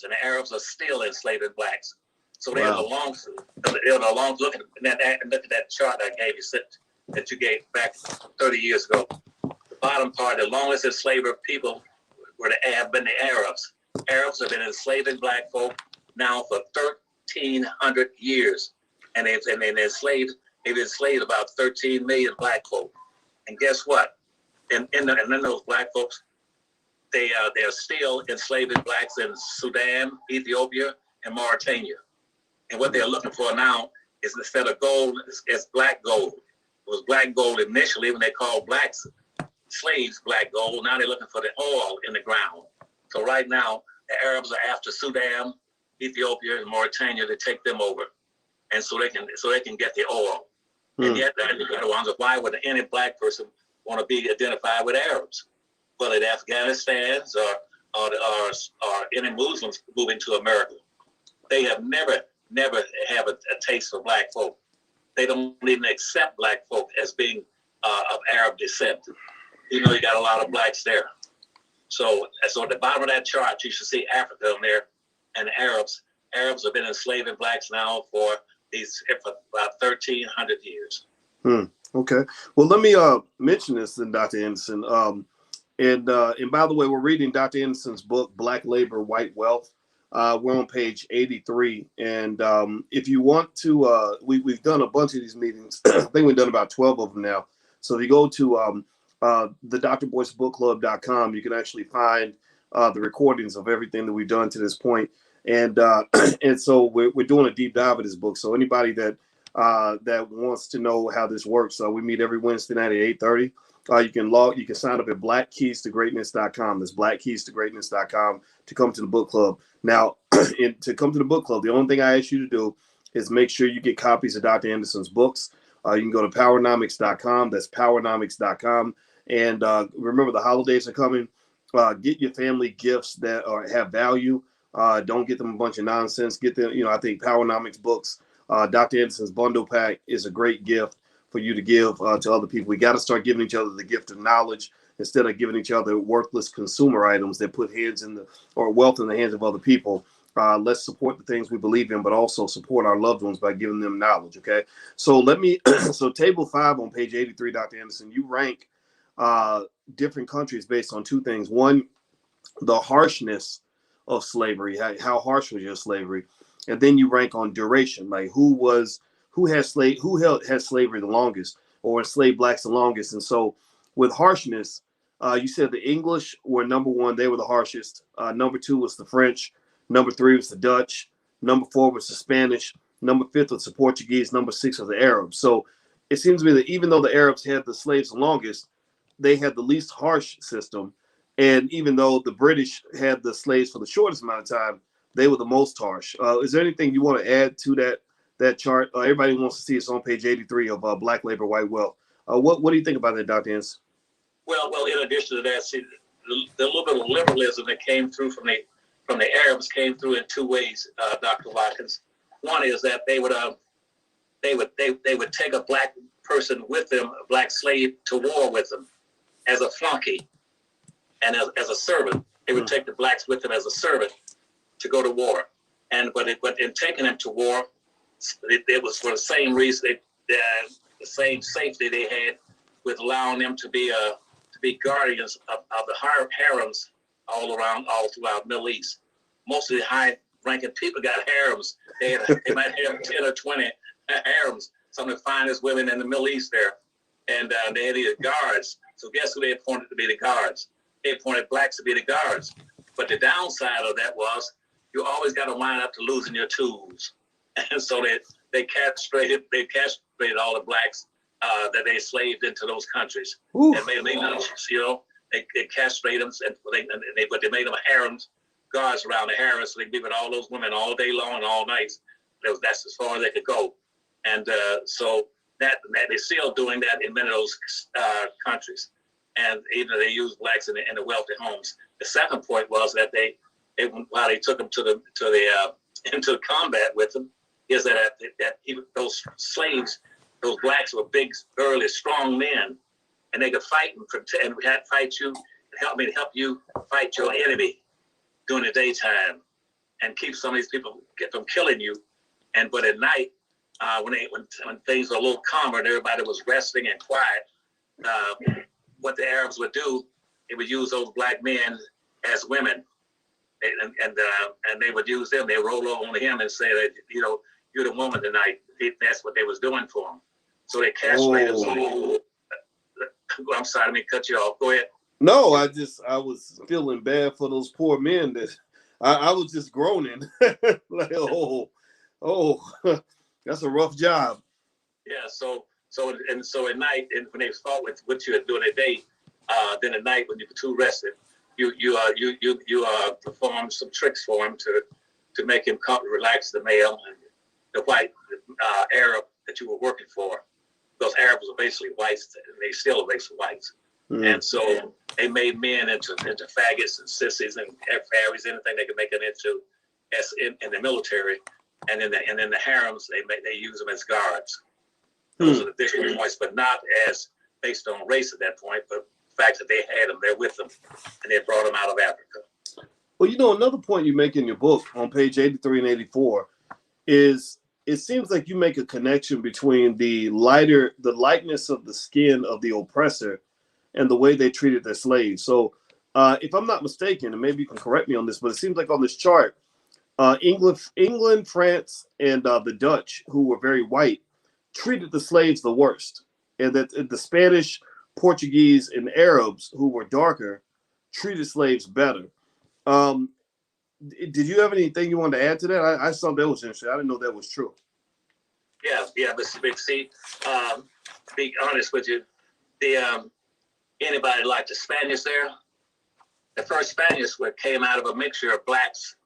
and the Arabs are still enslaving blacks. So there's a Wow. long, look at that chart I gave you, that you gave back 30 years ago. The bottom part, the longest enslaved people have been the Arabs. Arabs have been enslaving black folk now for 1,300 years, and they've enslaved about 13 million black folk. And guess what? And then those black folks, they're still enslaving blacks in Sudan, Ethiopia, and Mauritania. And what they're looking for now is, instead of gold, it's black gold. It was black gold initially when they called blacks slaves black gold. Now they're looking for the oil in the ground. So right now, the Arabs are after Sudan, Ethiopia, and Mauritania to take them over, and so they can get the oil. And yet, I wonder, why would any black person want to be identified with Arabs? Well, in Afghanistan or any Muslims moving to America, they have never have a taste for black folk. They don't even accept black folk as being of Arab descent. You got a lot of blacks there. So at the bottom of that chart, you should see Africa on there, and Arabs. Arabs have been enslaving blacks now for about 1,300 years. Okay. Well, let me mention this then, Dr. Anderson. And by the way, we're reading Dr. Anderson's book, Black Labor, White Wealth. We're on page 83. And if you want to, we've done a bunch of these meetings. I think we've done about 12 of them now. So if you go to the drboycebookclub.com, you can actually find the recordings of everything that we've done to this point. And and so we're doing a deep dive of this book. So anybody that wants to know how this works, we meet every Wednesday night at 8:30. You can sign up at blackkeystogreatness.com. That's blackkeystogreatness.com to come to the book club. Now, to come to the book club, the only thing I ask you to do is make sure you get copies of Dr. Anderson's books. You can go to powernomics.com. That's powernomics.com. And remember, the holidays are coming. Get your family gifts that have value. Don't get them a bunch of nonsense. Get them, I think Powernomics books, Dr. Anderson's bundle pack is a great gift for you to give to other people. We got to start giving each other the gift of knowledge instead of giving each other worthless consumer items that put wealth in the hands of other people. Let's support the things we believe in, but also support our loved ones by giving them knowledge. Okay. So so table 5 on page 83, Dr. Anderson, you rank different countries based on two things. One, the harshness of slavery. How harsh was your slavery? And then you rank on duration, like who had slavery the longest, or enslaved blacks the longest. And so with harshness, you said the English were number 1. They were the harshest. Number 2 was the French. Number 3 was the Dutch. Number 4 was the Spanish. Number 5 was the Portuguese. Number 6 was the Arabs. So it seems to me that even though the Arabs had the slaves the longest, they had the least harsh system. And even though the British had the slaves for the shortest amount of time, they were the most harsh. Is there anything you want to add to that chart? Everybody wants to see it's on page 83 of Black Labor, White Wealth. What do you think about that, Dr. Anderson? Well, in addition to that, see, the little bit of liberalism that came through from the Arabs came through in two ways, Dr. Watkins. One is that they would take a black person with them, a black slave, to war with them as a flunky and as a servant. They would take the blacks with them as a servant to go to war. But in taking them to war, it was for the same reason, the same safety they had with allowing them to be guardians of the harems all throughout Middle East. Most of the high-ranking people got harems. They might have 10 or 20 harems, some of the finest women in the Middle East there. And they had these guards. So guess who they appointed to be the guards? They appointed blacks to be the guards. But the downside of that was you always got to wind up to losing your tools. And so they castrated all the blacks that they slaved into those countries. Ooh. And they castrated them, but they made them harems, guards around the harems, so they be with all those women all day long and all night. That's as far as they could go. And so that they're still doing that in many of those countries. And even they use blacks in the wealthy homes. The second point was that while they took them into combat with them, is that even those slaves, those blacks were big, burly, strong men, and they could fight and fight you, help you fight your enemy during the daytime. and keep some of these people from killing you. But at night, when things were a little calmer and everybody was resting and quiet, what the Arabs would do, they would use those black men as women, and they would use them. They roll over on him and say that, you're the woman tonight. That's what they was doing for him. So they castrated. I'm sorry, let me cut you off. Go ahead. No, I was feeling bad for those poor men that I was just groaning. Like, oh, that's a rough job. Yeah. So at night, and when they fought with what you were doing at day, then at night when you were too rested, you perform some tricks for him to make him relax the male and the white Arab that you were working for. Those Arabs are basically whites, and they still are basically whites. And so they made men into faggots and sissies and fairies, anything they could make it into, as in the military, and in the harems they use them as guards. Those are the different points, but not as based on race at that point, but the fact that they had them there with them, and they brought them out of Africa. Well, another point you make in your book on page 83 and 84 is it seems like you make a connection between the lightness of the skin of the oppressor and the way they treated their slaves. So if I'm not mistaken, and maybe you can correct me on this, but it seems like on this chart, England, France, and the Dutch, who were very white, treated the slaves the worst. And that the Spanish, Portuguese, and Arabs, who were darker, treated slaves better. Did you have anything you wanted to add to that? I saw that was interesting. I didn't know that was true. Yeah, Mr. Big C. To be honest with you, anybody like the Spaniards there? The first Spaniards came out of a mixture of blacks.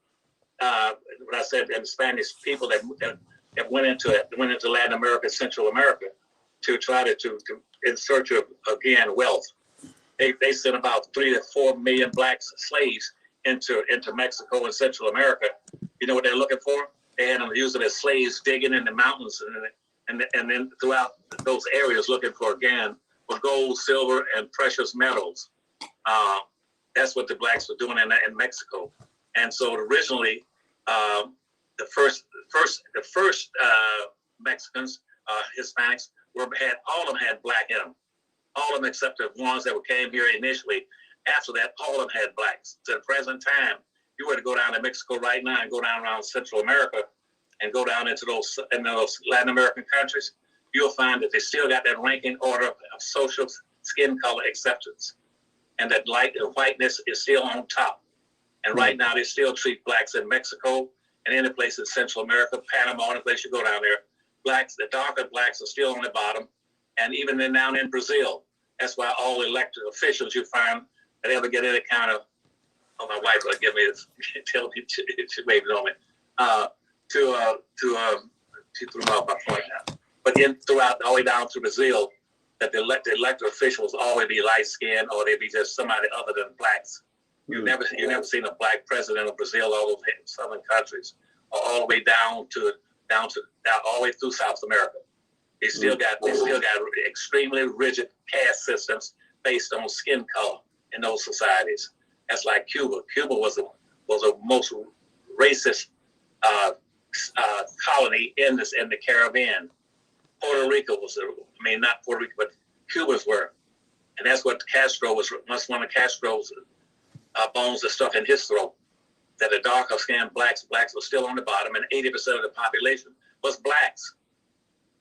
What I said, and Spanish people that went into Latin America, Central America, to try to in search of again wealth. They sent about 3 to 4 million black slaves into Mexico and Central America. You know what they're looking for? They had them use them as slaves, digging in the mountains and then throughout those areas looking for gold, silver, and precious metals. That's what the blacks were doing in Mexico. And so originally, the first Mexicans, Hispanics, all of them had black in them. All of them except the ones that came here initially. After that, all of them had blacks. To the present time, you were to go down to Mexico right now and go down around Central America and go down into those Latin American countries, you'll find that they still got that ranking order of social skin color acceptance. And that light and whiteness is still on top. And right now, they still treat blacks in Mexico and any place in Central America, Panama, any place you go down there. Blacks, the darker blacks are still on the bottom. And even then down in Brazil, that's why all elected officials you find that ever get any kind of, my wife will give me this, tell me, she maybe know me, she threw off my point now. But throughout, all the way down to Brazil, that the elected officials always be light skinned or they be just somebody other than blacks. You never seen a black president of Brazil, all those southern countries, or all the way down all the way through South America. They still got extremely rigid caste systems based on skin color in those societies. That's like Cuba. Cuba was the most racist colony in the Caribbean. Puerto Rico not Puerto Rico, but Cubans were. And that's what Castro was, that's one of Castro's bones that stuck in his throat, that the darker skinned blacks were still on the bottom, and 80% of the population was blacks.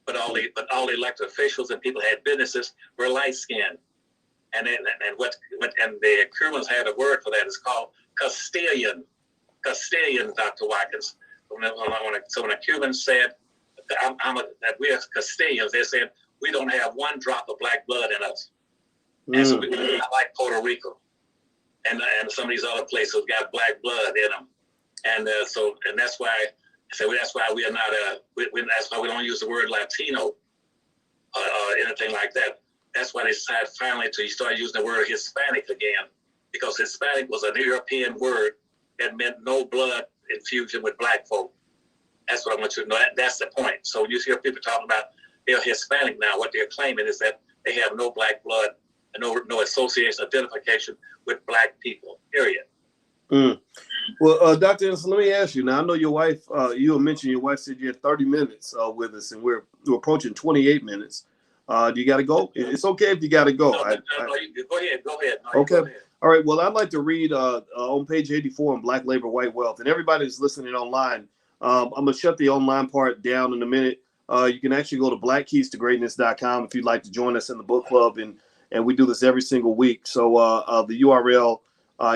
But all the elected officials and people had businesses were light skinned. And the Cubans had a word for that. It's called Castilian. Castilian, Dr. Watkins. So when the Cubans said that we are Castilians, they said we don't have one drop of black blood in us. And so we like Puerto Rico, and some of these other places got black blood in them, and that's why. So that's why we are not that's why we don't use the word Latino or anything like that. That's why they decided finally to start using the word Hispanic again, because Hispanic was an European word that meant no blood infusion with black folk. That's what I want you to know. That's the point. So when you hear people talking about they're Hispanic now, what they're claiming is that they have no black blood and no association, identification with black people, period. Mm. Well, Dr. Anderson, let me ask you. Now, I know your wife, you mentioned your wife said you had 30 minutes with us, and we're approaching 28 minutes. Do you got to go? It's okay if you got to go. No, go ahead. Go ahead. No, okay. Go ahead. All right. Well, I'd like to read on page 84 on Black Labor, White Wealth. And everybody that's listening online, I'm going to shut the online part down in a minute. You can actually go to blackkeystogreatness.com if you'd like to join us in the book club. And we do this every single week. So the URL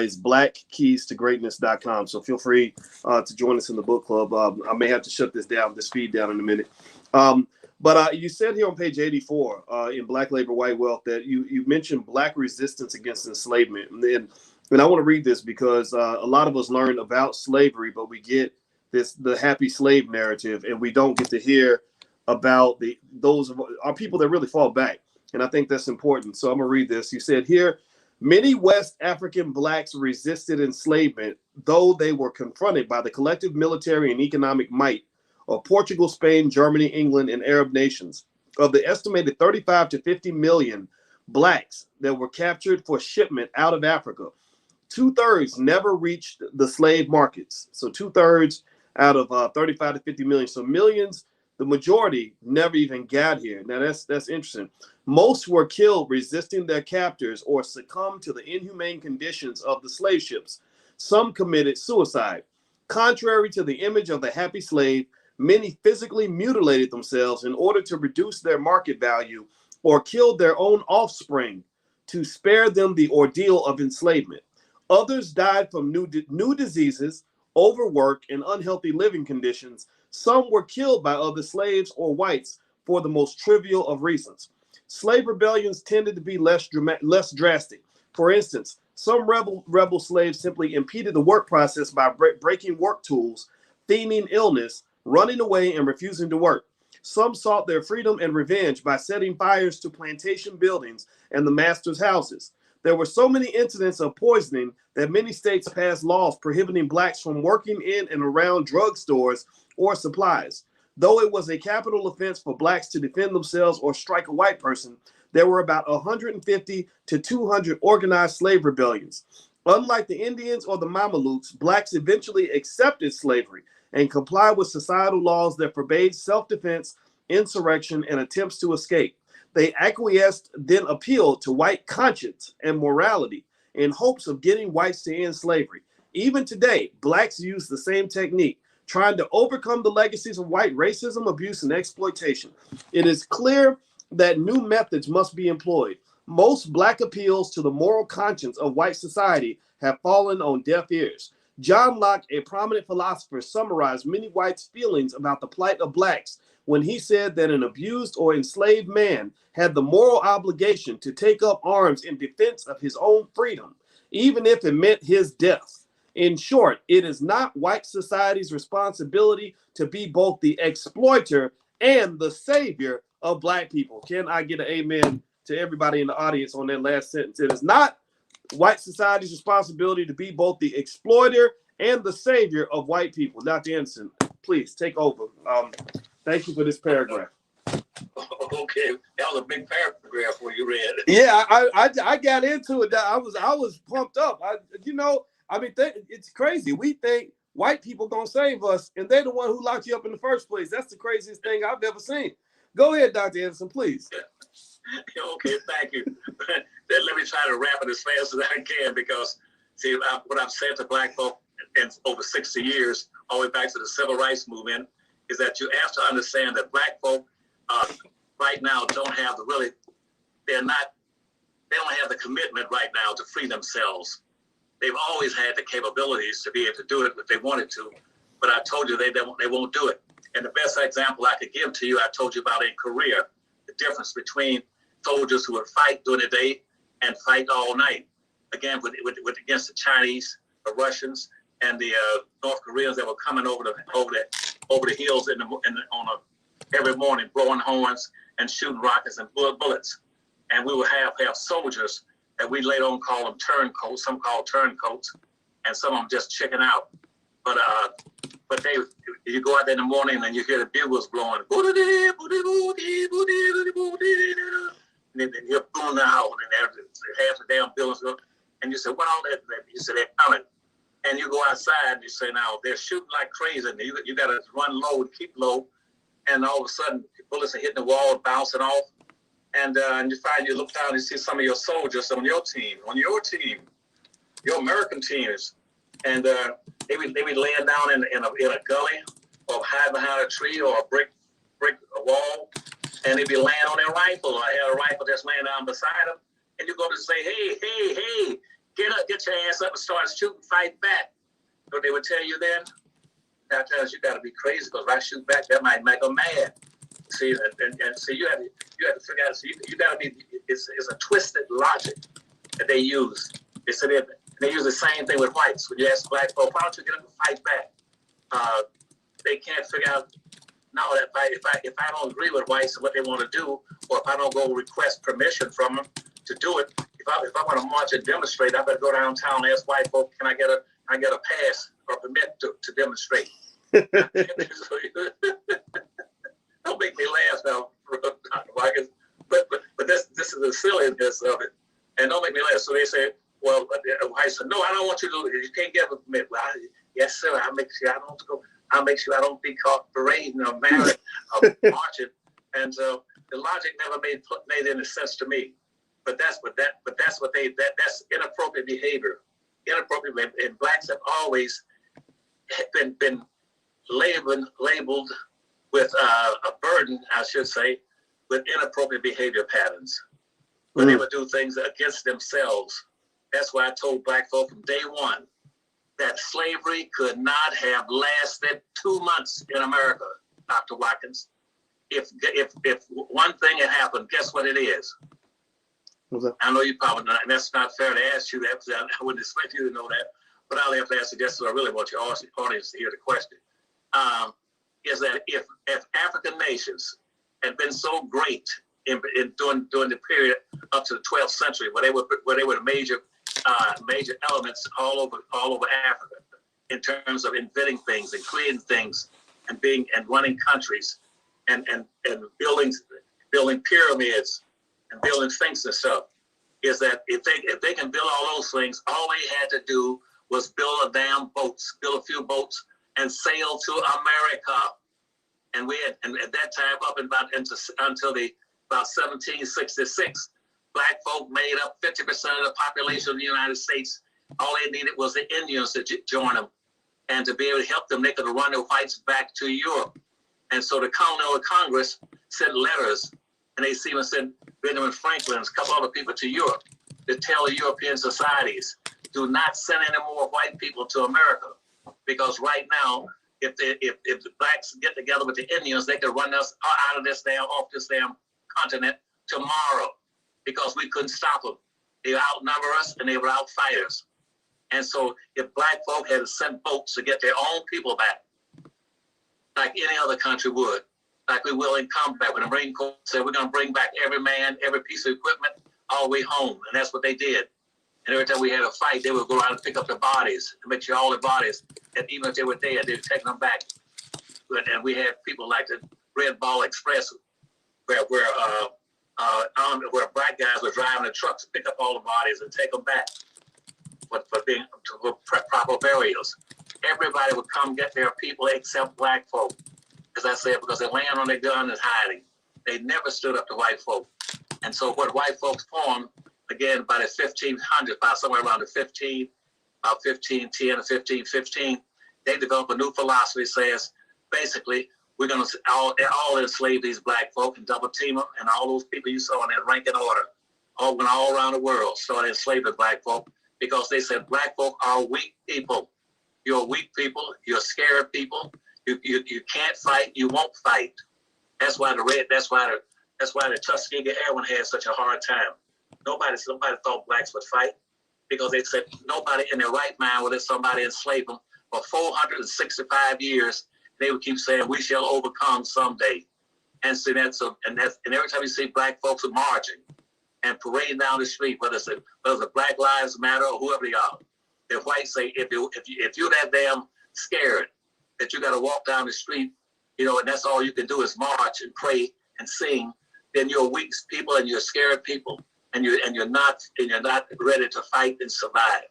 is blackkeystogreatness.com. So feel free to join us in the book club. I may have to shut this feed down in a minute. But you said here on page 84 in Black Labor, White Wealth that you mentioned Black resistance against enslavement. And I want to read this because a lot of us learn about slavery, but we get the happy slave narrative, and we don't get to hear about those of our people that really fall back. And I think that's important. So I'm going to read this. You said here, many West African Blacks resisted enslavement, though they were confronted by the collective military and economic might of Portugal, Spain, Germany, England, and Arab nations. Of the estimated 35 to 50 million Blacks that were captured for shipment out of Africa, 2/3 never reached the slave markets. So 2/3 out of 35 to 50 million. So millions, the majority never even got here. Now that's interesting. Most were killed resisting their captors or succumbed to the inhumane conditions of the slave ships. Some committed suicide. Contrary to the image of the happy slave, many physically mutilated themselves in order to reduce their market value or killed their own offspring to spare them the ordeal of enslavement. Others died from new diseases, overwork, and unhealthy living conditions. Some were killed by other slaves or whites for the most trivial of reasons. Slave rebellions tended to be less drastic. For instance, some rebel slaves simply impeded the work process by breaking work tools, feigning illness, running away, and refusing to work. Some sought their freedom and revenge by setting fires to plantation buildings and the master's houses. There were so many incidents of poisoning that many states passed laws prohibiting Blacks from working in and around drugstores or supplies. Though it was a capital offense for Blacks to defend themselves or strike a white person, there were about 150 to 200 organized slave rebellions. Unlike the Indians or the Mamelukes, Blacks eventually accepted slavery and complied with societal laws that forbade self-defense, insurrection, and attempts to escape. They acquiesced, then appealed to white conscience and morality in hopes of getting whites to end slavery. Even today, Blacks use the same technique, trying to overcome the legacies of white racism, abuse, and exploitation. It is clear that new methods must be employed. Most Black appeals to the moral conscience of white society have fallen on deaf ears. John Locke, a prominent philosopher, summarized many whites' feelings about the plight of Blacks when he said that an abused or enslaved man had the moral obligation to take up arms in defense of his own freedom, even if it meant his death. In short, it is not white society's responsibility to be both the exploiter and the savior of Black people. Can I get an amen to everybody in the audience on that last sentence? It is not white society's responsibility to be both the exploiter and the savior of white people. Dr. Anderson, please take over. Thank you for this paragraph. Okay, that was a big paragraph where you read. Yeah, I got into it. I was pumped up. It's crazy. We think white people gonna save us, and they're the one who locked you up in the first place. That's the craziest thing I've ever seen. Go ahead, Dr. Anderson, please. Okay, thank you. Then let me try to wrap it as fast as I can because, see, what I've said to Black folk in over 60 years, all the way back to the Civil Rights Movement, is that you have to understand that Black folk right now don't have they don't have the commitment right now to free themselves. They've always had the capabilities to be able to do it if they wanted to, but I told you they won't do it. And the best example I could give to you, I told you about in Korea, the difference between soldiers who would fight during the day and fight all night, again against the Chinese, the Russians, and the North Koreans that were coming over the hills every morning, blowing horns and shooting rockets and bullets. And we would have soldiers that we later on call them turncoats, some called turncoats, and some of them just chicken out. But you go out there in the morning and you hear the bugles blowing, and then you're blowing out, and half the damn buildings go, and you say, what all that? You say they're coming. and you go outside and you say, now they're shooting like crazy, and you got to run low and keep low, and all of a sudden bullets are hitting the wall, bouncing off, and you find, you look down and you see some of your soldiers on your team, your American teams, and they be laying down in a gully or hide behind a tree or a brick wall, and they be laying on their rifle. I had a rifle just laying down beside them, and you go to say, hey, get up, get your ass up and start shooting, fight back. What they would tell you then, that tells you got to be crazy, because if I shoot back, that might make them mad. See, and so you have to figure out. So you got to be. It's a twisted logic that they use. They use the same thing with whites. When you ask black folks, why don't you get up and fight back? They can't figure out. No, that if I don't agree with whites and what they want to do, or if I don't go request permission from them to do it, if I want to march and demonstrate, I better go downtown and ask white folks, can I get a pass or permit to demonstrate? Don't make me laugh now, but this is the silliness of it, and don't make me laugh. So they say, well, I said, no, I don't want you to. You can't get a permit. Well, yes, sir. I'll make sure I don't go. I'll make sure I don't be caught parading or married or marching. And so the logic never made any sense to me. But that's inappropriate behavior. Inappropriate, and blacks have always been labeled with a burden, I should say, with inappropriate behavior patterns. When they would do things against themselves. That's why I told black folk from day one that slavery could not have lasted 2 months in America, Dr. Watkins. If one thing had happened, guess what it is? I know you probably not, and that's not fair to ask you that, because I wouldn't expect you to know that, but I'll have to ask you just so I really want your audience to hear the question. Is that if African nations had been so great during the period up to the 12th century, where they were major elements all over Africa in terms of inventing things and creating things and running countries and building pyramids and building things and stuff, is that if they can build all those things, all they had to do was build a few boats and sail to America. And at that time until about 1766, black folk made up 50% of the population of the United States. All they needed was the Indians to join them, and to be able to help them, they could run the whites back to Europe. And so the Continental Congress sent letters, and they even sent Benjamin Franklin and a couple other people to Europe to tell the European societies, do not send any more white people to America, because right now, if the blacks get together with the Indians, they could run us off this damn continent tomorrow, because we couldn't stop them. They outnumber us and they were outfight us. And so if black folk had sent boats to get their own people back, like any other country would, like we will in combat, when the Marine Corps said we're going to bring back every man, every piece of equipment all the way home. And that's what they did. And every time we had a fight, they would go out and pick up the bodies, and make sure all the bodies, and even if they were dead, they'd take them back. And we had people like the Red Ball Express, where black guys were driving the trucks to pick up all the bodies and take them back for proper burials. Everybody would come get their people except black folk, as I said, because they're laying on their gun and hiding. They never stood up to white folk. And so what white folks formed, again, by the 1500s, by somewhere around the 1510 or 1515, they developed a new philosophy that says, basically, we're going to all enslave these black folk and double team them, and all those people you saw in that rank and order went all around the world, started enslaving black folk, because they said black folk are weak people. You're weak people. You're scared people. You can't fight. You won't fight. That's why the Tuskegee Airmen had such a hard time. Nobody thought blacks would fight, because they said nobody in their right mind would let somebody enslave them for 465 years. They would keep saying, "We shall overcome someday." And so and every time you see black folks are marching and parading down the street, whether it's Black Lives Matter or whoever they are, the whites say, if you're that damn scared that you got to walk down the street, and that's all you can do is march and pray and sing, then you're weak people and you're scared people, and you're not ready to fight and survive.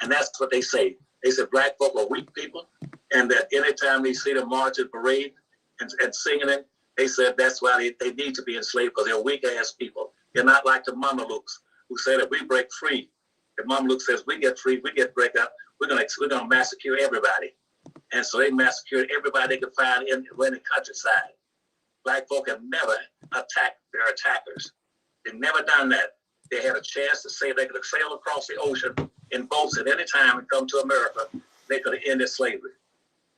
And that's what they say. They said black folk are weak people, and that anytime they see them marching, parade, and singing it, they said that's why they need to be enslaved, because they're weak-ass people. They're not like the Mamelukes, who said if we break free, the Mameluke says we get free, we get break up, we're gonna massacre everybody. And so they massacred everybody they could find in the countryside. Black folk have never attacked their attackers. They've never done that. They had a chance to say they could sail across the ocean in boats at any time and come to America. They could have ended slavery.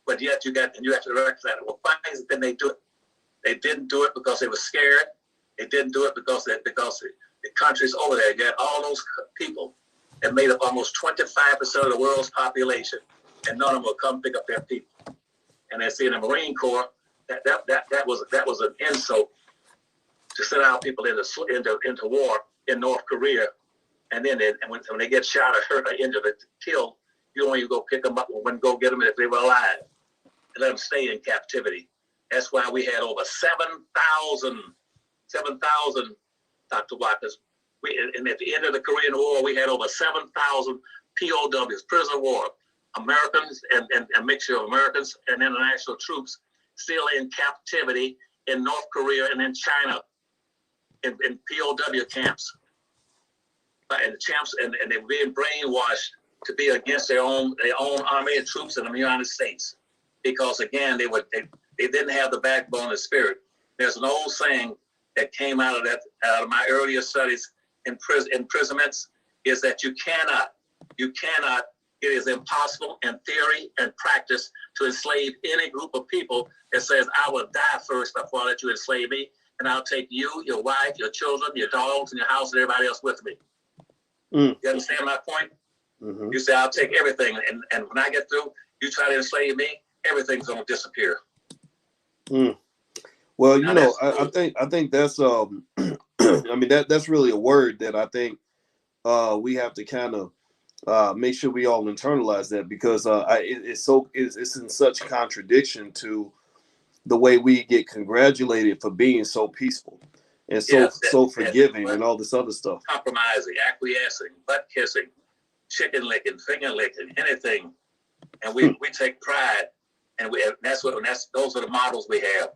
But yet you have to recognize, well, why didn't they do it? They didn't do it because they were scared. They didn't do it because the countries over there, you had all those people that made up almost 25% of the world's population, and none of them will come pick up their people. And they see in the Marine Corps, that was an insult to send our people into war in North Korea, and then when they get shot or hurt or injured or killed, you don't even go pick them up and go get them if they were alive, and let them stay in captivity. That's why we had over 7,000, Dr. Watkins. And at the end of the Korean War, we had over 7,000 POWs, prisoner of war, Americans and a mixture of Americans and international troops still in captivity in North Korea and in China, in POW camps. And they were being brainwashed to be against their own army and troops in the United States, because again they didn't have the backbone and spirit. There's an old saying that came out of my earlier studies in imprisonments, is that you cannot, it is impossible in theory and practice to enslave any group of people that says, I will die first before I let you enslave me, and I'll take you, your wife, your children, your dogs, and your house, and everybody else with me. You understand my point? Mm-hmm. You say, I'll take everything, and when I get through, you try to enslave me, everything's going to disappear. Well, you know, I think that's I mean that's really a word that I think we have to kind of make sure we all internalize that, because it's in such contradiction to the way we get congratulated for being so peaceful and so forgiving and all this other stuff. Compromising, acquiescing, butt kissing, chicken licking, finger licking, anything, and we take pride, and those are the models we have.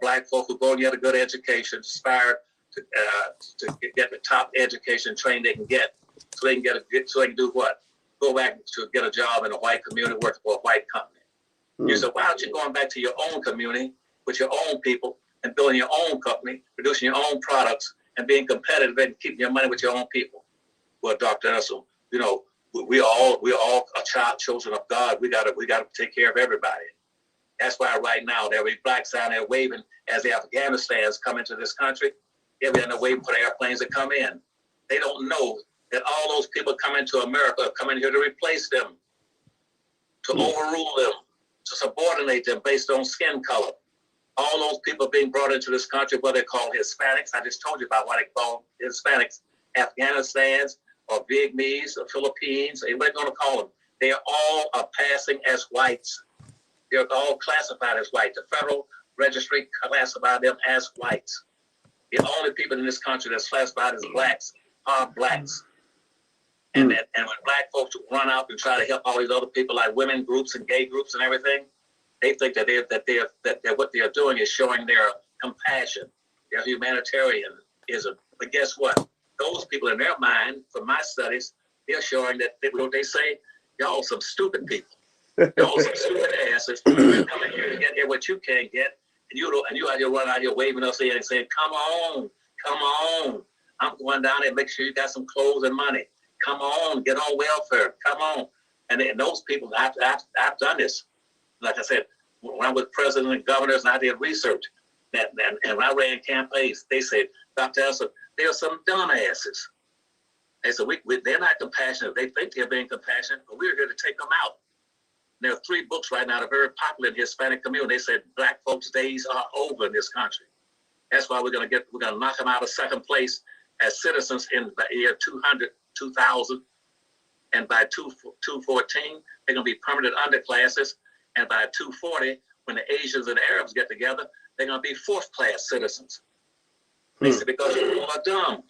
Black folk who go and get a good education, aspire to get the top education training they can get, so they can do what? Go back to get a job in a white community, work for a white company. You say, why aren't you going back to your own community with your own people and building your own company, producing your own products, and being competitive and keeping your money with your own people? Well, Dr. Anderson, you know, we all are children of God. We gotta take care of everybody. That's why right now there will be blacks down there waving as the Afghanistans come into this country. They're waiting for the airplanes to come in. They don't know that all those people coming to America are coming here to replace them, to overrule them, to subordinate them based on skin color. All those people being brought into this country, what they call Hispanics. I just told you about what they call Hispanics, Afghanistans, or Vietnamese, or Philippines, anybody going to call them. They all are passing as whites. They're all classified as white. The federal registry classified them as whites. The only people in this country that's classified as blacks are blacks. And when black folks run out and try to help all these other people, like women groups and gay groups and everything, they think that what they're doing is showing their compassion, their humanitarianism. But guess what? Those people in their mind, from my studies, they're showing that they say, y'all some stupid people. Y'all some stupid asses. You're coming here to get what you can't get, and you out here run out here waving us in and saying, come on. I'm going down there, make sure you got some clothes and money. Come on, get on welfare. Come on. And those people, I've done this. Like I said, when I was president and governors and I did research, and when I ran campaigns, they said, Dr. Anderson, there are some dumbasses. They said, they're not compassionate. They think they're being compassionate, but we're here to take them out. There are 3 books right now that are very popular in the Hispanic community. They said black folks' days are over in this country. That's why we're going to knock them out of second place as citizens in the year 2000. And by 214, they're going to be permanent underclasses. And by 240, when the Asians and the Arabs get together, they're going to be 4th-class citizens. They said, because you all are dumb.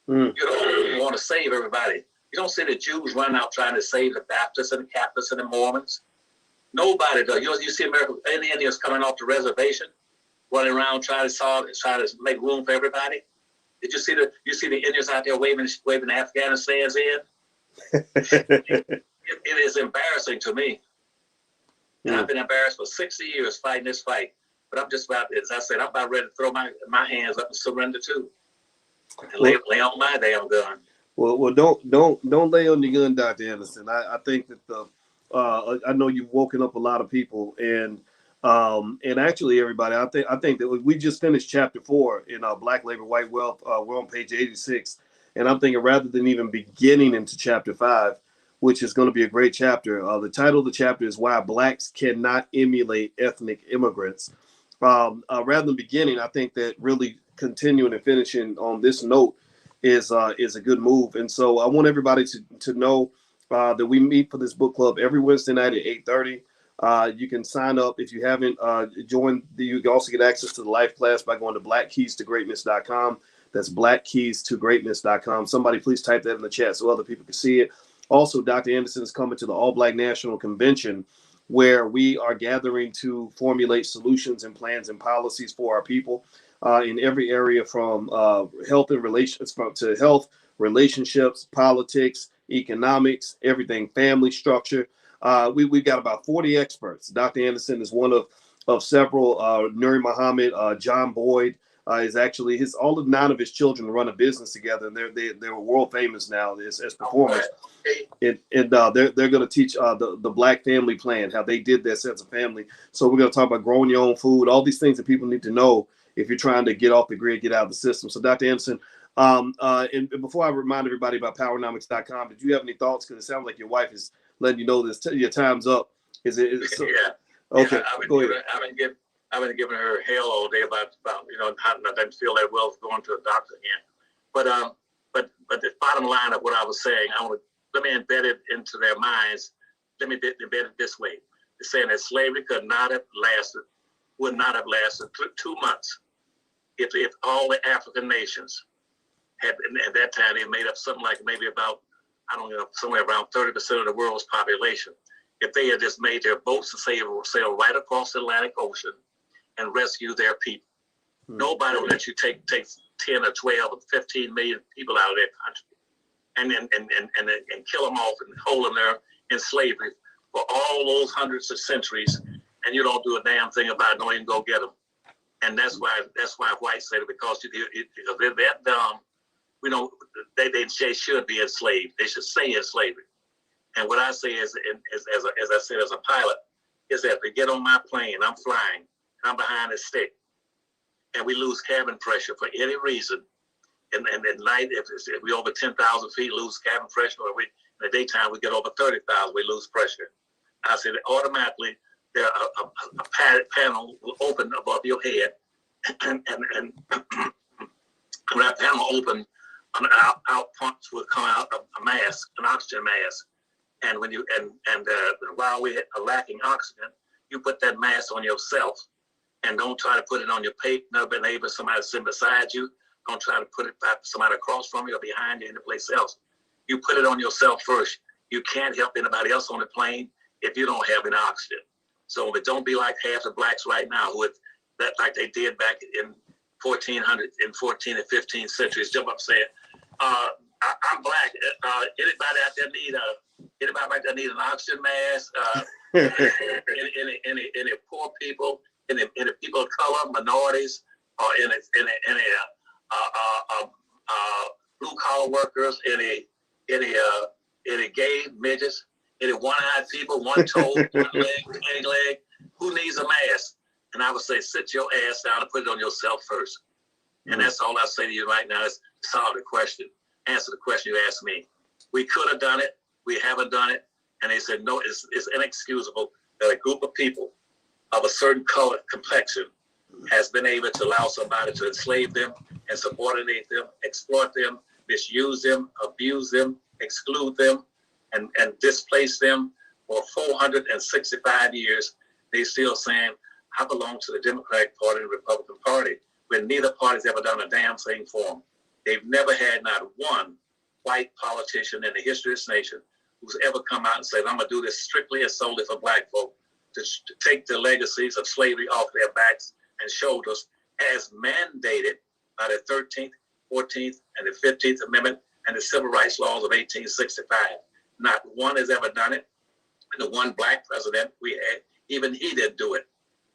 You don't want to save everybody. You don't see the Jews running out trying to save the Baptists and the Catholics and the Mormons. Nobody does. You see American Indians coming off the reservation, running around trying to make room for everybody. Did you see the Indians out there waving Afghanistan's in? It is embarrassing to me. And I've been embarrassed for 60 years fighting this fight. But I'm just about, as I said, I'm about ready to throw my hands up and surrender too. And lay on my damn gun. Well, don't lay on your gun, Dr. Anderson. I think that I know you've woken up a lot of people, and actually everybody. I think that we just finished chapter 4 in Black Labor, White Wealth. We're on page 86, and I'm thinking rather than even beginning into chapter 5, which is going to be a great chapter. The title of the chapter is Why Blacks Cannot Emulate Ethnic Immigrants. Rather than beginning, I think that really continuing and finishing on this note is a good move. And so I want everybody to know that we meet for this book club every Wednesday night at 8:30. You can sign up if you haven't joined. You can also get access to the life class by going to blackkeystogreatness.com. That's blackkeystogreatness.com. Somebody please type that in the chat so other people can see it. Also, Dr. Anderson is coming to the All Black National Convention, where we are gathering to formulate solutions and plans and policies for our people in every area, from health and relations to health, relationships, politics, economics, everything, family structure. We've got about 40 experts. Dr. Anderson is one of several. Nuri Muhammad, John Boyd is actually all of 9 of his children run a business together, and they're world famous now as performers. And they're going to teach the Black family plan, how they did their sense of family. So we're going to talk about growing your own food, all these things that people need to know if you're trying to get off the grid, get out of the system. So Dr. Anderson, and before I remind everybody about powernomics.com, did you have any thoughts? Because it sounds like your wife is letting you know this. Your time's up. Is it? Yeah. Okay. Yeah, go ahead. I've been giving her hell all day about how I didn't feel that well going to a doctor again. But the bottom line of what I was saying, let me embed it into their minds. Let me embed it this way. They're saying that slavery would not have lasted 2 months if all the African nations had, at that time, they made up something like maybe about, somewhere around 30% of the world's population. If they had just made their boats and sail right across the Atlantic Ocean and rescue their people. Nobody will let you take 10 or 12 or 15 million people out of their country and kill them off and hold them there in slavery for all those hundreds of centuries, and you don't do a damn thing about it, don't even go get them. And that's why whites said it, because they're that dumb. They should be enslaved. They should stay in slavery. And what I say is, as I said as a pilot, is that if they get on my plane, I'm flying, and I'm behind a stick, and we lose cabin pressure for any reason, and at night, if we over 10,000 feet, lose cabin pressure, or in the daytime, we get over 30,000, we lose pressure. I said automatically, there a padded panel will open above your head, and when that panel open, an out pumps will come out of a mask, an oxygen mask. And when while we are lacking oxygen, you put that mask on yourself, and don't try to put it on your neighbor, somebody sitting beside you. Don't try to put it by somebody across from you or behind you, any place else. You put it on yourself first. You can't help anybody else on the plane if you don't have any oxygen. So don't be like half the blacks right now like they did back in 1400, in 14th and 15th centuries. Jump up saying, I'm black. Anybody out there need an oxygen mask? Any poor people, any people of color, minorities, or any blue collar workers, any gay midgets, any one-eyed people, one toe, one leg, any leg. Who needs a mask? And I would say, sit your ass down and put it on yourself first. And that's all I say to you right now is solve the question. Answer the question you asked me. We could have done it. We haven't done it. And they said, no, it's inexcusable that a group of people of a certain color complexion has been able to allow somebody to enslave them and subordinate them, exploit them, misuse them, abuse them, exclude them, and displace them for 465 years. They still saying, I belong to the Democratic Party and the Republican Party, when neither party's ever done a damn thing for them. They've never had not one white politician in the history of this nation who's ever come out and said, I'm going to do this strictly and solely for black folk, to take the legacies of slavery off their backs and shoulders as mandated by the 13th, 14th, and the 15th Amendment and the Civil Rights Laws of 1865. Not one has ever done it. And the one black president we had, even he didn't do it.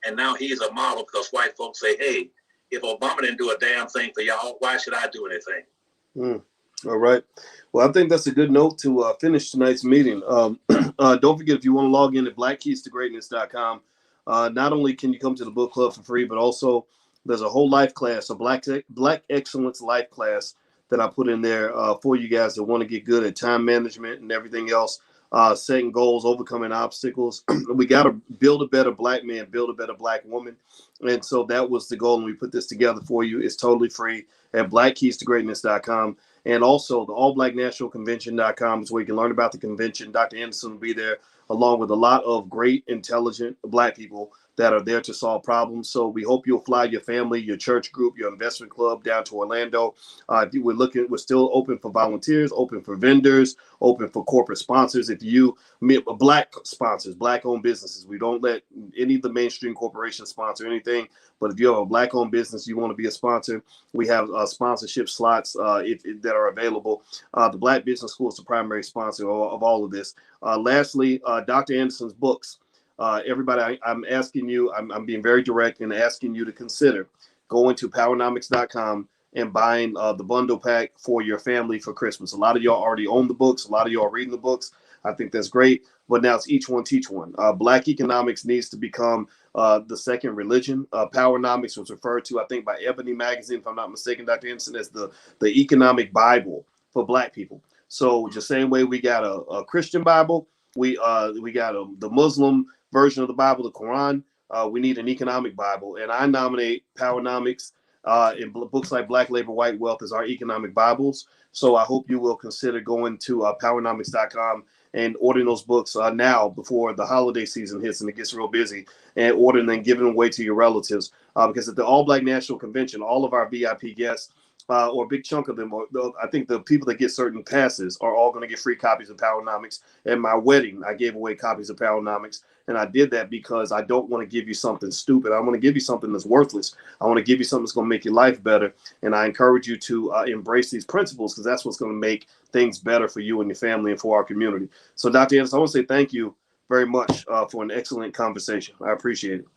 And now he's a model because white folks say, hey, if Obama didn't do a damn thing for y'all, why should I do anything? All right. Well, I think that's a good note to finish tonight's meeting. Don't forget, if you want to log in at blackkeystogreatness.com, not only can you come to the book club for free, but also there's a whole life class, a Black Excellence life class that I put in there for you guys that want to get good at time management and everything else, setting goals, overcoming obstacles. We got to build a better black man, build a better black woman. And so that was the goal. And we put this together for you. It's totally free at blackkeystogreatness.com. And also the allblacknationalconvention.com is where you can learn about the convention. Dr. Anderson will be there along with a lot of great, intelligent black people that are there to solve problems. So we hope you'll fly your family, your church group, your investment club down to Orlando. If you were looking, we're still open for volunteers, open for vendors, open for corporate sponsors. If you black sponsors, black-owned businesses, we don't let any of the mainstream corporations sponsor anything. But if you have a black-owned business, you want to be a sponsor, we have sponsorship slots that are available. The Black Business School is the primary sponsor of all of this. Lastly, Dr. Anderson's books. Everybody, I'm asking you, I'm being very direct and asking you to consider going to powernomics.com and buying the bundle pack for your family for Christmas. A lot of y'all already own the books. A lot of y'all are reading the books. I think that's great. But now it's each one teach one. Black economics needs to become the second religion. Powernomics was referred to, I think, by Ebony Magazine, if I'm not mistaken, Dr. Anderson, as the economic Bible for black people. So the same way we got a Christian Bible, we got the Muslim version of the Bible, the Quran. We need an economic Bible, and I nominate Powernomics in books like Black Labor, White Wealth as our economic Bibles. So I hope you will consider going to powernomics.com and ordering those books now before the holiday season hits and it gets real busy, and ordering and giving them away to your relatives. Because at the All Black National Convention, all of our VIP guests, or a big chunk of them, I think the people that get certain passes are all going to get free copies of Powernomics. At my wedding, I gave away copies of Powernomics. And I did that because I don't want to give you something stupid. I want to give you something that's worthless. I want to give you something that's going to make your life better. And I encourage you to embrace these principles, because that's what's going to make things better for you and your family and for our community. So, Dr. Anderson, I want to say thank you very much for an excellent conversation. I appreciate it.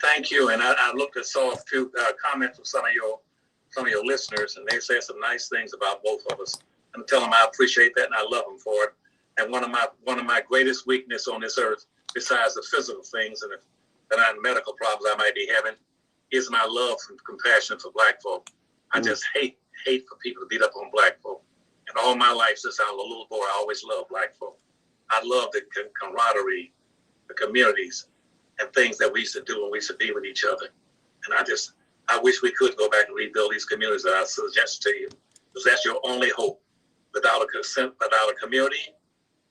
Thank you. And I looked at saw a few comments from some of your listeners, and they said some nice things about both of us. And tell them I appreciate that and I love them for it. And one of my greatest weakness on this earth, besides the physical things and the medical problems I might be having, is my love and compassion for black folk. I just hate for people to beat up on black folk. And all my life since I was a little boy, I always loved black folk. I love the camaraderie, the communities, and things that we used to do when we used to be with each other. And I wish we could go back and rebuild these communities that I suggest to you, because that's your only hope. Without a community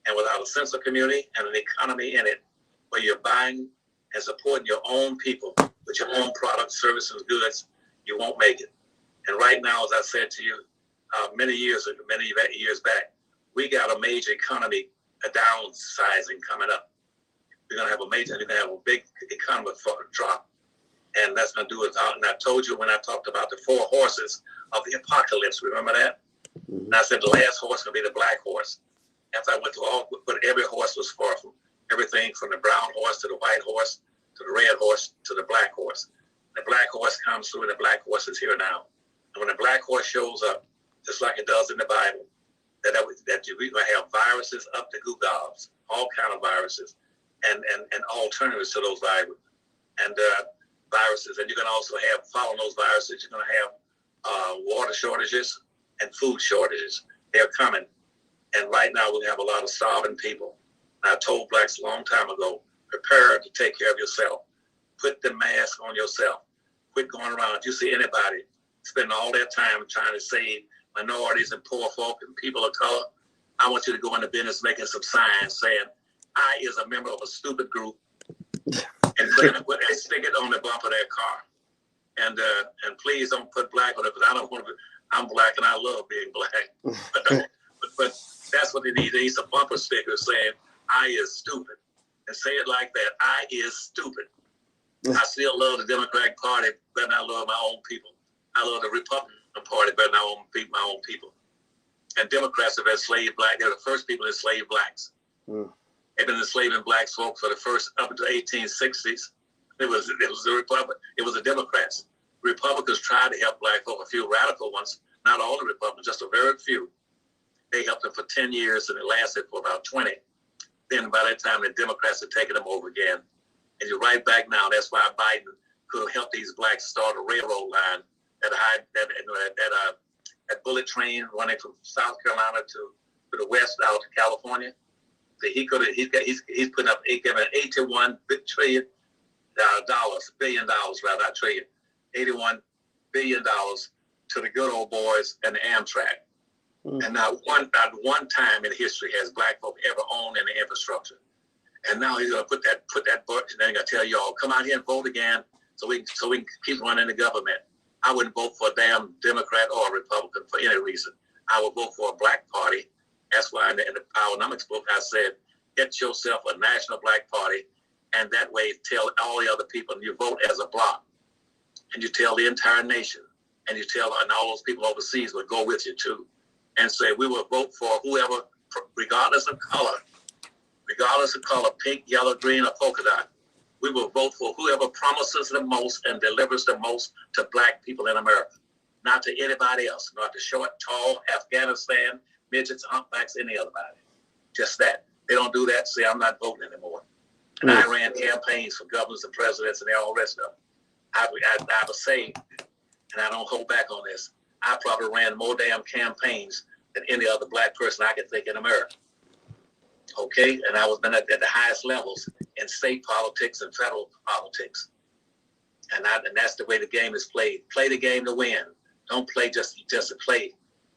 and without a sense of community and an economy in it, where you're buying and supporting your own people with your own products, services, goods, you won't make it. And right now, as I said to you, many years back, we got a major economy, a downsizing coming up. We're going to have a big economic drop. And that's going to do it. And I told you when I talked about the 4 horses of the apocalypse, remember that? And I said the last horse is going to be the black horse. After I went through but every horse was far from everything from the brown horse to the white horse to the red horse to the black horse. The black horse comes through, and the black horse is here now. And when the black horse shows up, just like it does in the Bible, that we're going to have viruses up to googobs, all kind of viruses, and alternatives to those viruses. And you're going to also have, following those viruses, you're going to have water shortages and food shortages. They're coming. And right now we have a lot of starving people. And I told blacks a long time ago, prepare to take care of yourself. Put the mask on yourself. Quit going around. If you see anybody spending all their time trying to save minorities and poor folk and people of color, I want you to go into business making some signs saying, I is a member of a stupid group, and put a stick it on the bumper of their car. And please don't put black on it, because I don't want to. I'm black and I love being black. But but that's what they need. They need some bumper stickers saying, "I is stupid," and say it like that. "I is stupid." I still love the Democratic Party better than I love my own people. I love the Republican Party better than my own people. And Democrats have enslaved black. They're the first people to enslave blacks. They've been enslaving blacks folks for the first up until 1860s. It was the Republic. It was the Democrats. Republicans tried to help black folk. A few radical ones, not all the Republicans, just a very few. They helped them for 10 years, and it lasted for about 20. Then by that time, the Democrats had taken them over again. And you're right back now. That's why Biden could have helped these blacks start a railroad line that bullet train running from South Carolina to the west out to California. So he's putting up $81 billion, not trillion, $81 billion to the good old boys and the Amtrak. And not one time in history has black folk ever owned any infrastructure. And now he's going to put that book, and then he's going to tell y'all, come out here and vote again so we can keep running the government. I wouldn't vote for a damn Democrat or a Republican for any reason. I would vote for a black party. That's why in the Powernomics book I said, get yourself a national black party, and that way tell all the other people, and you vote as a block. And you tell the entire nation, and you tell and all those people overseas will go with you too, and say we will vote for whoever, regardless of color, pink, yellow, green, or polka dot. We will vote for whoever promises the most and delivers the most to black people in America, not to anybody else, not to short, tall, Afghanistan, midgets, humpbacks, any other body. Just that. They don't do that, say I'm not voting anymore. And I ran campaigns for governors and presidents and all the rest of them. I was saying, and I don't hold back on this, I probably ran more damn campaigns than any other black person I could think in America. Okay, and I was been at the highest levels in state politics and federal politics, and that's the way the game is played. Play the game to win. Don't play just to play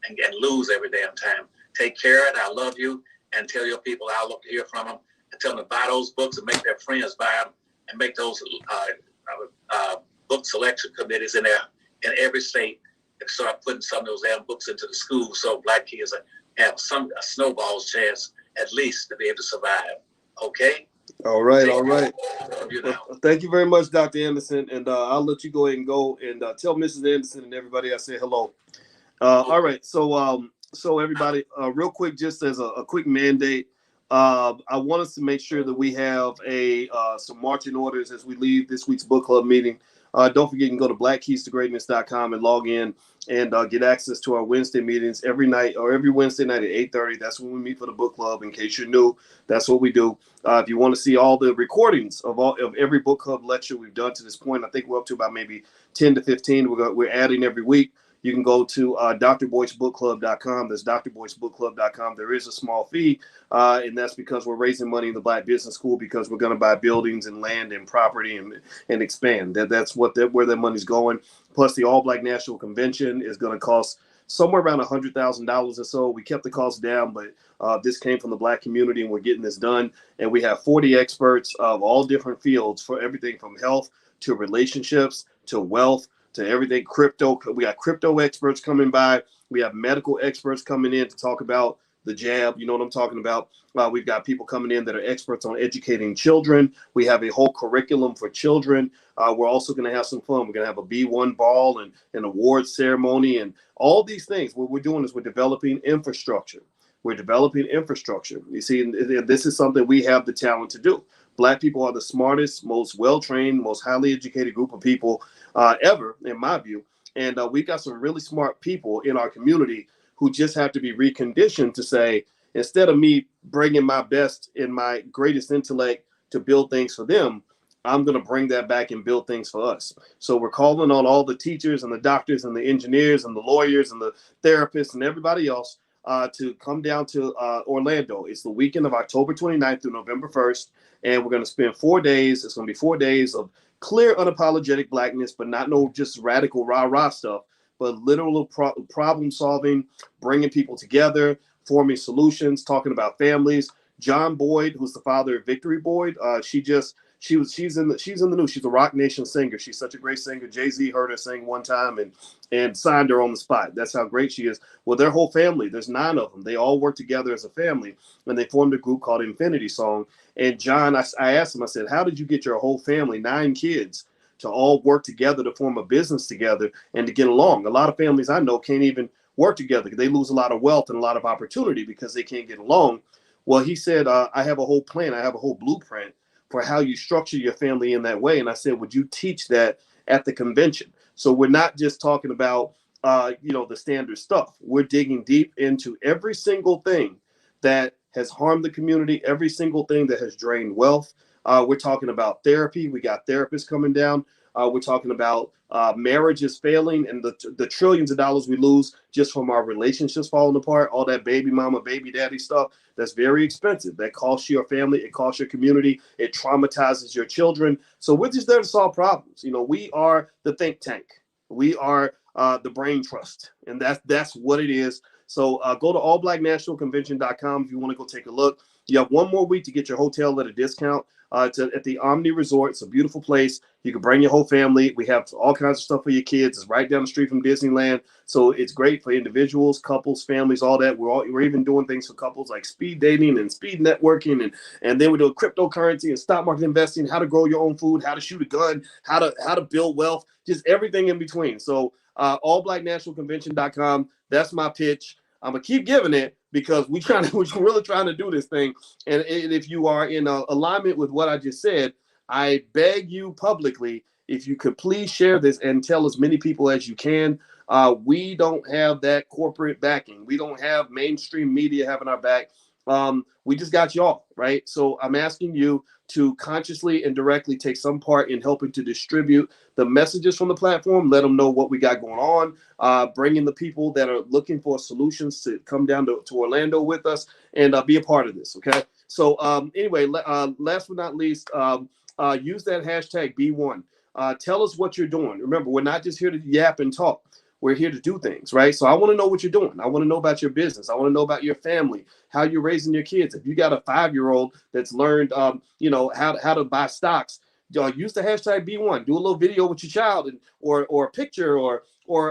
and lose every damn time. Take care of it. I love you, and tell your people I'll look to hear from them, and tell them to buy those books and make their friends buy them, and make those book selection committees in every state, and start putting some of those damn books into the schools so black kids have a snowball's chance at least to be able to survive. Okay? All right. Well, thank you very much, Dr. Anderson. And I'll let you go ahead and go and tell Mrs. Anderson and everybody I say hello. All right. So everybody, real quick, just as a quick mandate, I want us to make sure that we have some marching orders as we leave this week's book club meeting. Don't forget, you can go to blackkeystogreatness.com and log in and get access to our Wednesday meetings every night or every Wednesday night at 8:30. That's when we meet for the book club. In case you're new, that's what we do. If you want to see all the recordings of every book club lecture we've done to this point, I think we're up to about maybe 10 to 15. We're adding every week. You can go to drboycebookclub.com. That's drboycebookclub.com. There is a small fee, and that's because we're raising money in the Black Business School because we're going to buy buildings and land and property and expand. That's where that money's going. Plus, the All Black National Convention is going to cost somewhere around $100,000 or so. We kept the cost down, but this came from the Black community, and we're getting this done. And we have 40 experts of all different fields for everything from health to relationships to wealth to everything crypto. We got crypto experts coming by. We have medical experts coming in to talk about the jab. You know what I'm talking about? We've got people coming in that are experts on educating children. We have a whole curriculum for children. We're also going to have some fun. We're going to have a B1 ball and an awards ceremony and all these things. What we're doing is we're developing infrastructure. You see, this is something we have the talent to do. Black people are the smartest, most well-trained, most highly educated group of people ever, in my view. And we've got some really smart people in our community who just have to be reconditioned to say, instead of me bringing my best and my greatest intellect to build things for them, I'm going to bring that back and build things for us. So we're calling on all the teachers and the doctors and the engineers and the lawyers and the therapists and everybody else to come down to Orlando. It's the weekend of October 29th through November 1st. And we're going to spend 4 days. It's going to be 4 days of clear, unapologetic Blackness, but not no just radical rah-rah stuff, but literal problem solving, bringing people together, forming solutions, talking about families. John Boyd, who's the father of Victory Boyd, she just She's in the news. She's a Rock Nation singer. She's such a great singer. Jay-Z heard her sing one time and signed her on the spot. That's how great she is. Well, their whole family, there's 9 of them. They all work together as a family, and they formed a group called Infinity Song. And John, I asked him, I said, how did you get your whole family, 9 kids, to all work together to form a business together and to get along? A lot of families I know can't even work together because they lose a lot of wealth and a lot of opportunity because they can't get along. Well, he said, I have a whole plan. I have a whole blueprint for how you structure your family in that way. And I said, would you teach that at the convention? So we're not just talking about, the standard stuff. We're digging deep into every single thing that has harmed the community, every single thing that has drained wealth. We're talking about therapy. We got therapists coming down. We're talking about marriages failing and the trillions of dollars we lose just from our relationships falling apart. All that baby mama, baby daddy stuff, that's very expensive. That costs your family. It costs your community. It traumatizes your children. So we're just there to solve problems. We are the think tank. We are the brain trust. And that's what it is. So go to allblacknationalconvention.com if you want to go take a look. You have 1 more week to get your hotel at a discount. It's at the Omni Resort. It's a beautiful place. You can bring your whole family. We have all kinds of stuff for your kids. It's right down the street from Disneyland. So it's great for individuals, couples, families, all that. We're even doing things for couples like speed dating and speed networking. And then we do cryptocurrency and stock market investing, how to grow your own food, how to shoot a gun, how to build wealth, just everything in between. So allblacknationalconvention.com. That's my pitch. I'm going to keep giving it because we're really trying to do this thing. And if you are in alignment with what I just said, I beg you publicly, if you could please share this and tell as many people as you can. We don't have that corporate backing. We don't have mainstream media having our back. We just got y'all, right? So I'm asking you to consciously and directly take some part in helping to distribute the messages from the platform, let them know what we got going on, bring in the people that are looking for solutions to come down to Orlando with us and be a part of this, okay? So anyway, last but not least, use that hashtag B1. Tell us what you're doing. Remember, we're not just here to yap and talk. We're here to do things, right? So I want to know what you're doing. I want to know about your business. I want to know about your family, how you're raising your kids. If you got a 5-year-old that's learned, how to buy stocks, use the hashtag B1. Do a little video with your child or a picture or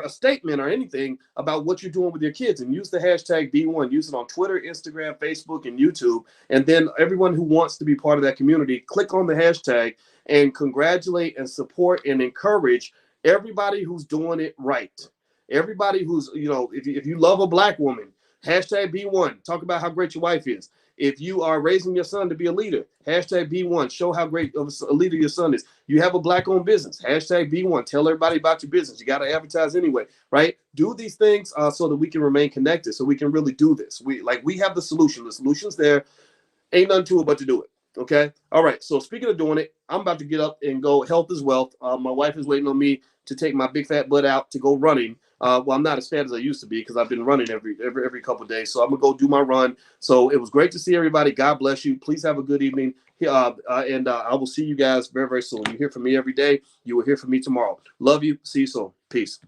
a statement or anything about what you're doing with your kids, and use the hashtag B1. Use it on Twitter, Instagram, Facebook, and YouTube. And then everyone who wants to be part of that community, click on the hashtag and congratulate and support and encourage everybody who's doing it right. Everybody who's, if you love a Black woman, hashtag B1. Talk about how great your wife is. If you are raising your son to be a leader, hashtag B1. Show how great of a leader your son is. You have a Black-owned business, hashtag B1. Tell everybody about your business. You got to advertise anyway, right? Do these things so that we can remain connected, so we can really do this. We have the solution. The solution's there. Ain't nothing to it but to do it. Okay. All right. So speaking of doing it, I'm about to get up and go. Health is wealth. My wife is waiting on me to take my big fat butt out to go running. Well, I'm not as fat as I used to be because I've been running every couple of days. So I'm gonna go do my run. So it was great to see everybody. God bless you. Please have a good evening. And I will see you guys very, very soon. You hear from me every day. You will hear from me tomorrow. Love you. See you soon. Peace.